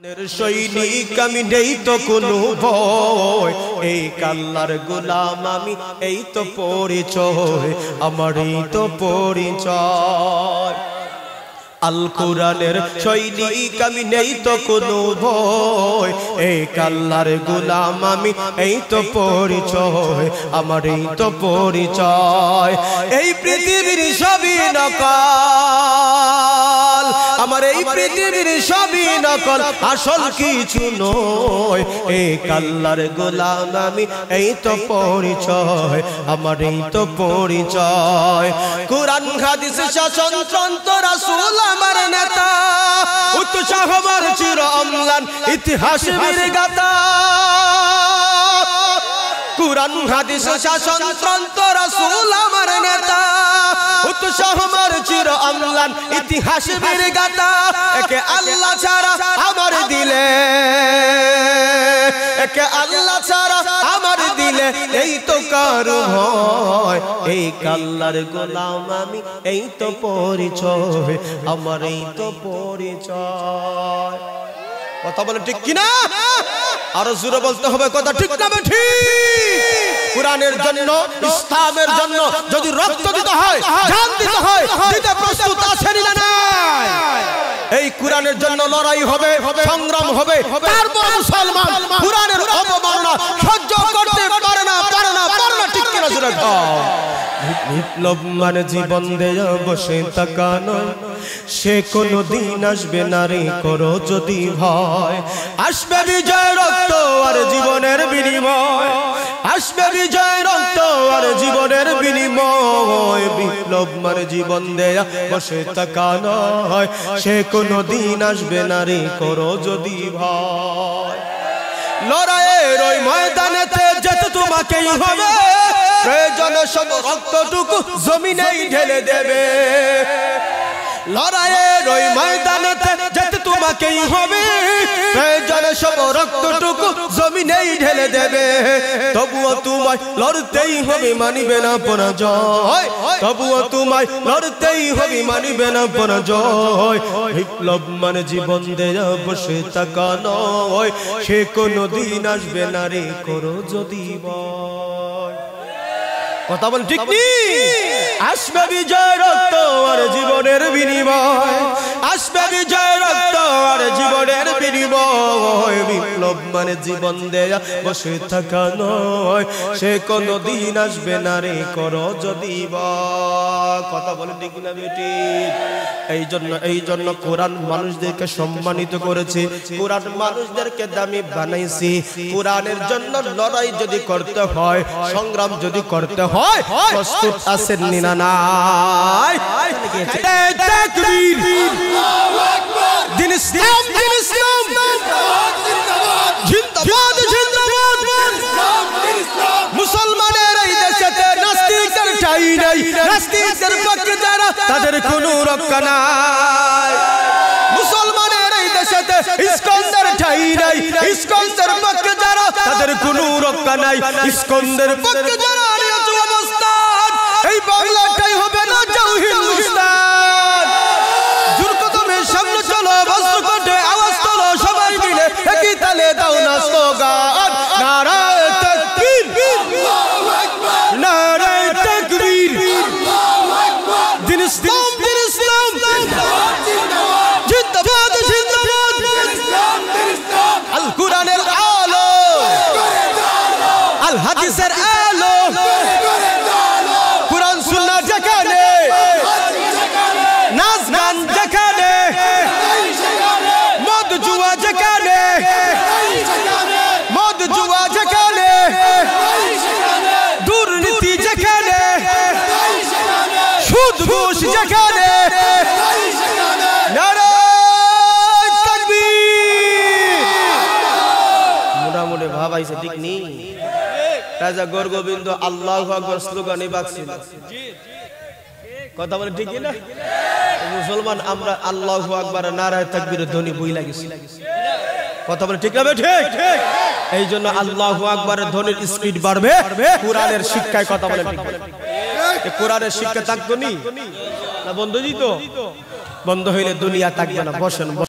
সৈনিক আমি নেই তো কোনো ভয়, এই আল্লাহর গোলাম আমি, এই তো পরিচয় আমার, এই তো পরিচয়। আল কোরআনের সৈনিক আমি নেই তো কোনো ভয়, এই আল্লাহর গোলাম আমি, এই তো পরিচয় আমার, এই তো পরিচয়। এই পৃথিবীর সবই নকল, আমার এই পৃথিবীর সবই নকল, আসল কিছু নয়। এই আল্লাহর গোলাম আমি, এই তো পরিচয় আমার, এই তো পরিচয়। কোরআন হাদিস শাসনতন্ত্র রাসূল আমার নেতা, উৎসাহ আমার চির অম্লান ইতিহাস বীরগাথা। কোরআন হাদিস শাসনতন্ত্র রাসূল আমার নেতা, উৎসাহ আমার চির অম্লান ইতিহাস বীরগাথা। একে আল্লাহ ছাড়া আমার দিলে, একে আল্লাহ ছাড়া আমার দিলে এই তো কারো ভয়। এই আল্লাহর গোলাম আমি, এই তো পরিচয় আমার, এই তো পরিচয়। কথা বলে ঠিক কিনা? আরো জোরে বলতে হবে কথা, ঠিক না ঠিক? কোরআনের জন্য, ইসলামের জন্য যদি রক্ত দিতে হয়, জান দিতে হয়, দিতে প্রস্তুত আছেন না নাই? এই কোরআনের জন্য লড়াই হবে, সংগ্রাম হবে, তারপর মুসলমান কোরআনের অবমাননা সহ্য করতে পারে না, পারে না, পারে না, ঠিক কিনা জোরে খাও। বিপ্লব মানে জীবন দেয়া বসে থাকা নয়, সে কোনো দিন আসবে না রে করো যদি ভয়। আসবে বিজয় রক্ত আর জীবনের বিনিময়, আসবে বিজয় রক্ত আর জীবনের বিনিময়। বিপ্লব মানে জীবন দেয়া বসে থাকা নয়, সে কোনো দিন আসবে না রে করো যদি ভয়। লড়াইয়ের ওই ময়দানেতে যেতে তোমাকেই হবে, প্রয়োজনে সব রক্তটুকু জমিনেই ঢেলে দেবে। লড়াইয়ের ওই ময়দানেতে যেতে তোমাকেই হবে, প্রয়োজনে সব রক্তটুকু জমিনেই ঢেলে দেবে। তবুও তোমায় লড়তেই হবে, মানিবে না পরাজয়। তবুও তোমায় লড়তেই হবে, মানিবে না পরাজয়। বিপ্লব মানে জীবন দেয়া বসে থাকা নয়, সে কোনো দিন আসবে না রে করো যদি ভয়। কথা বল ঠিক নি? আসবে বিজয় রক্ত আর জীবনের বিনিময়, আসবে বিজয় রক্ত আর জীবনের বিনিময়। বিপ্লব মানে জীবন দেয়া বসে থাকা নয়, সে কোনো দিন আসবে না রে করো যদি ভয়। কথা বলেন ঠিক না বেটি? এই জন্য কোরআন মানুষদেরকে সম্মানিত করেছে, কোরআন মানুষদেরকে দামি বানাইছে। কোরআনের জন্য লড়াই যদি করতে হয়, সংগ্রাম যদি করতে হয়, প্রস্তুত আছেন না নাই? তাকবীর, আল্লাহু আকবার, দিন ইসলাম, দিন ইসলাম জিন্দাবাদ, জিন্দাবাদ, ইসলাম, দিন ইসলাম। মুসলমানের এই দেশেতে নাস্তিকদের ঠাঁই নাই, নাস্তিকদের পক্ষে যারা তাদের কোনো রক্ষা নাই। মুসলমানের এই দেশেতে ইস্কন্দের ঠাঁই নাই, ইস্কন্দের পক্ষে যারা তাদের কোনো রক্ষা নাই। ইস্কন্দের পক্ষে যারা এই বাংলাটাই হবে না যাও হিন্দুস্তান। জুরকদমের সামনে চলো, বস্ত্রকণ্ঠে আওয়াজ তোলো, সবাই মিলে একই তালে দাও না স্লোগান, নারায়ে তাকবীর, আল্লাহু আকবার, নারায়ে তাকবীর, আল্লাহু আকবার, দিন ইসলাম, দিন ইসলাম, জিন্দাবাদ, জিন্দাবাদ, জিন্দাবাদ, জিন্দাবাদ, ইসলাম, দিন ইসলাম। আল কোরআনের আলো, আল হাদিসের আলো, নাচ গান যেখানে, মদ জুয়া যেখানে, মদ জুয়া যেখানে, দুর্নীতি যেখানে, সুদ ঘুষ যেখানে, নারায়ে তাকবীর। মোটামুটি ভাব আইছে ঠিক নি? রাজা গোরগোবিন্দ আল্লাহু আকবার স্লোগানে বাকছিল। কথা বলে ঠিক না? মুসলমান আমরা আল্লাহু আকবার নারায়ে তাকবীরের ধ্বনি বই লাগিছি। কথা বলে ঠিক না? ঠিক। এই জন্য আল্লাহু আকবারের ধ্বনির স্পিড বাড়বে কোরআনের শিক্ষায়। কথা বলে ঠিক? কোরআনের শিক্ষা থাকতো নি না বন্ধ দিত? বন্ধ হইলে দুনিয়া থাকবে না। বসেন।